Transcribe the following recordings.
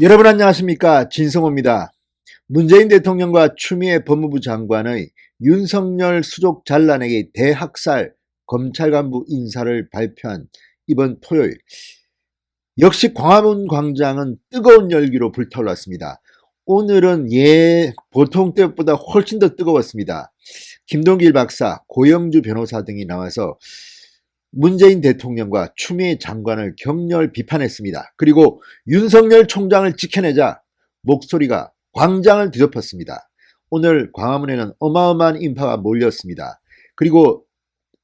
여러분 안녕하십니까, 진성호입니다. 문재인 대통령과 추미애 법무부 장관의 윤석열 수족 잔란에게 대학살 검찰 간부 인사를 발표한 이번 토요일, 역시 광화문 광장은 뜨거운 열기로 불타올랐습니다. 오늘은 보통 때보다 훨씬 더 뜨거웠습니다. 김동길 박사, 고영주 변호사 등이 나와서 문재인 대통령과 추미애 장관을 격렬 비판했습니다. 그리고 윤석열 총장을 지켜내자 목소리가 광장을 뒤덮었습니다. 오늘 광화문에는 어마어마한 인파가 몰렸습니다. 그리고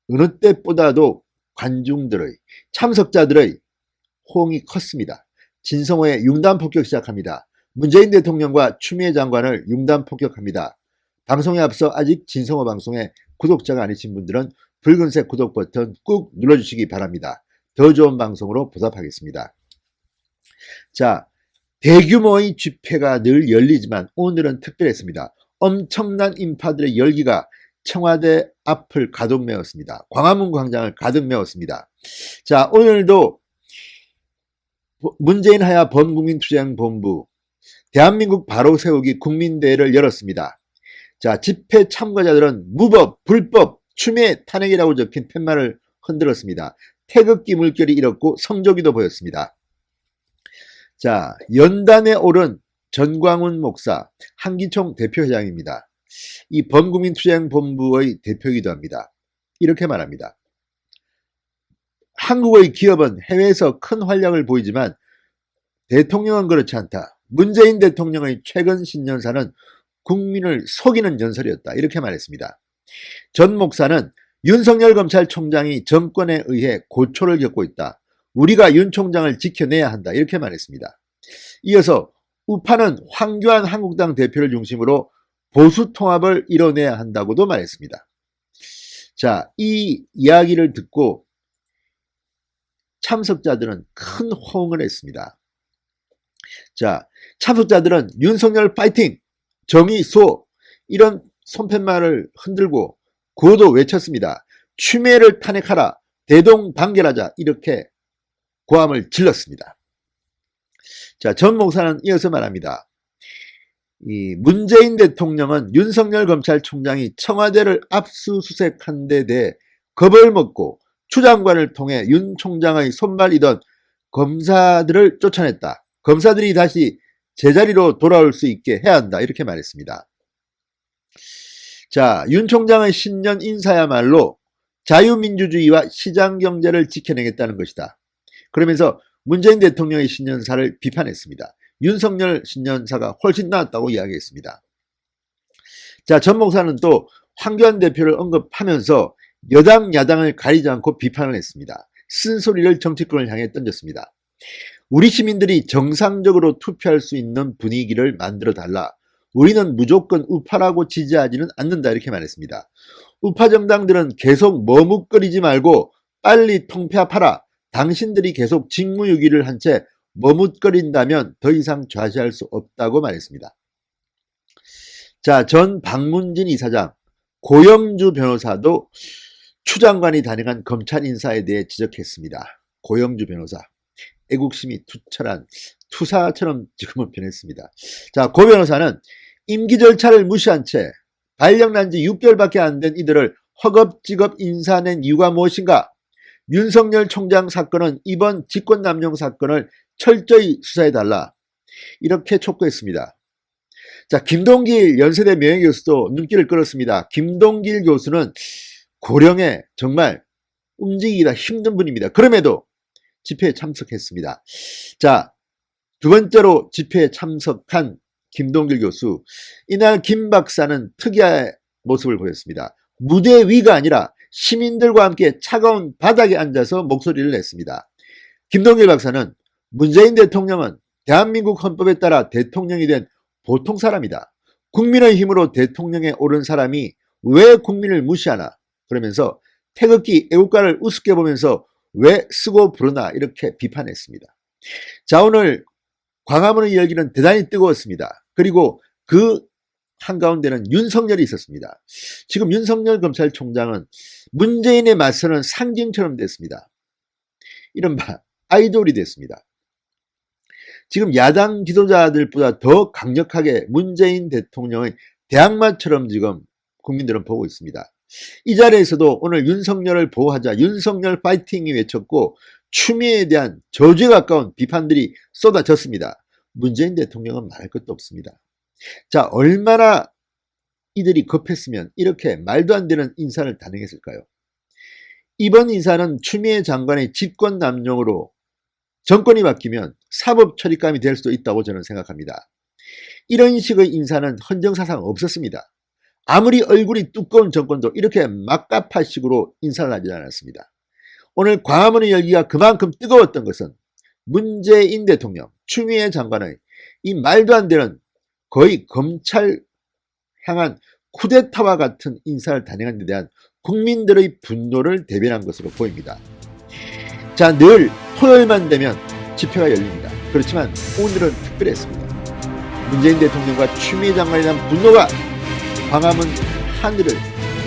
어느 때보다도 관중들의, 참석자들의 호응이 컸습니다. 진성호의 융단 폭격 시작합니다. 문재인 대통령과 추미애 장관을 융단 폭격합니다. 방송에 앞서 아직 진성호 방송에 구독자가 아니신 분들은 붉은색 구독 버튼 꾹 눌러주시기 바랍니다. 더 좋은 방송으로 보답하겠습니다. 자, 대규모의 집회가 늘 열리지만 오늘은 특별했습니다. 엄청난 인파들의 열기가 청와대 앞을 가득 메웠습니다. 광화문 광장을 가득 메웠습니다. 자, 오늘도 문재인 하야 범국민투쟁본부 대한민국 바로 세우기 국민대회를 열었습니다. 자, 집회 참가자들은 무법, 불법, 추미애 탄핵이라고 적힌 팻말을 흔들었습니다. 태극기 물결이 일었고 성조기도 보였습니다. 자, 연단에 오른 전광훈 목사, 한기총 대표회장입니다. 이 범국민투쟁본부의 대표이기도 합니다. 이렇게 말합니다. 한국의 기업은 해외에서 큰 활약을 보이지만 대통령은 그렇지 않다. 문재인 대통령의 최근 신년사는 국민을 속이는 연설이었다. 이렇게 말했습니다. 전 목사는 윤석열 검찰총장이 정권에 의해 고초를 겪고 있다. 우리가 윤 총장을 지켜내야 한다. 이렇게 말했습니다. 이어서 우파는 황교안 한국당 대표를 중심으로 보수 통합을 이뤄내야 한다고도 말했습니다. 자, 이 이야기를 듣고 참석자들은 큰 호응을 했습니다. 자, 참석자들은 윤석열 파이팅! 정의 수호! 이런 손팻말을 흔들고 구호도 외쳤습니다. 추미애를 탄핵하라! 대동단결하자! 이렇게 고함을 질렀습니다. 자, 전 목사는 이어서 말합니다. 이 문재인 대통령은 윤석열 검찰총장이 청와대를 압수수색한 데 대해 겁을 먹고 추 장관을 통해 윤 총장의 손발이던 검사들을 쫓아냈다. 검사들이 다시 제자리로 돌아올 수 있게 해야 한다. 이렇게 말했습니다. 자, 윤 총장의 신년 인사야말로 자유민주주의와 시장경제를 지켜내겠다는 것이다. 그러면서 문재인 대통령의 신년사를 비판했습니다. 윤석열 신년사가 훨씬 나았다고 이야기했습니다. 자, 전 목사는 또 황교안 대표를 언급하면서 여당 야당을 가리지 않고 비판을 했습니다. 쓴소리를 정치권을 향해 던졌습니다. 우리 시민들이 정상적으로 투표할 수 있는 분위기를 만들어 달라. 우리는 무조건 우파라고 지지하지는 않는다. 이렇게 말했습니다. 우파 정당들은 계속 머뭇거리지 말고 빨리 통폐합하라. 당신들이 계속 직무유기를 한 채 머뭇거린다면 더 이상 좌시할 수 없다고 말했습니다. 자, 전 박문진 이사장, 고영주 변호사도 추 장관이 단행한 검찰 인사에 대해 지적했습니다. 고영주 변호사, 애국심이 투철한 투사처럼 지금은 변했습니다. 자, 고 변호사는 임기 절차를 무시한 채 발령난 지 6개월밖에 안 된 이들을 허겁지겁 인사낸 이유가 무엇인가? 윤석열 총장 사건은 이번 직권남용 사건을 철저히 수사해달라. 이렇게 촉구했습니다. 자, 김동길 연세대 명예교수도 눈길을 끌었습니다. 김동길 교수는 고령에 정말 움직이기가 힘든 분입니다. 그럼에도 집회에 참석했습니다. 자, 두 번째로 집회에 참석한 김동길 교수, 이날 김 박사는 특이한 모습을 보였습니다. 무대 위가 아니라 시민들과 함께 차가운 바닥에 앉아서 목소리를 냈습니다. 김동길 박사는 문재인 대통령은 대한민국 헌법에 따라 대통령이 된 보통 사람이다. 국민의 힘으로 대통령에 오른 사람이 왜 국민을 무시하나? 그러면서 태극기 애국가를 우습게 보면서 왜 쓰고 부르나? 이렇게 비판했습니다. 자, 오늘 광화문의 열기는 대단히 뜨거웠습니다. 그리고 그 한가운데는 윤석열이 있었습니다. 지금 윤석열 검찰총장은 문재인에 맞서는 상징처럼 됐습니다. 이른바 아이돌이 됐습니다. 지금 야당 지도자들보다 더 강력하게 문재인 대통령의 대항마처럼 지금 국민들은 보고 있습니다. 이 자리에서도 오늘 윤석열을 보호하자, 윤석열 파이팅이 외쳤고 추미애에 대한 저주에 가까운 비판들이 쏟아졌습니다. 문재인 대통령은 말할 것도 없습니다. 자, 얼마나 이들이 급했으면 이렇게 말도 안 되는 인사를 단행했을까요? 이번 인사는 추미애 장관의 직권남용으로 정권이 바뀌면 사법 처리감이 될 수도 있다고 저는 생각합니다. 이런 식의 인사는 헌정사상 없었습니다. 아무리 얼굴이 두꺼운 정권도 이렇게 막가파식으로 인사를 하지 않았습니다. 오늘 광화문의 열기가 그만큼 뜨거웠던 것은 문재인 대통령, 추미애 장관의 이 말도 안 되는 거의 검찰 향한 쿠데타와 같은 인사를 단행한 데 대한 국민들의 분노를 대변한 것으로 보입니다. 자, 늘 토요일만 되면 집회가 열립니다. 그렇지만 오늘은 특별했습니다. 문재인 대통령과 추미애 장관에 대한 분노가 광화문 하늘을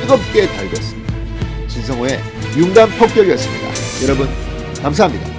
뜨겁게 달궜습니다. 진성호의 융단 폭격이었습니다. 여러분 감사합니다.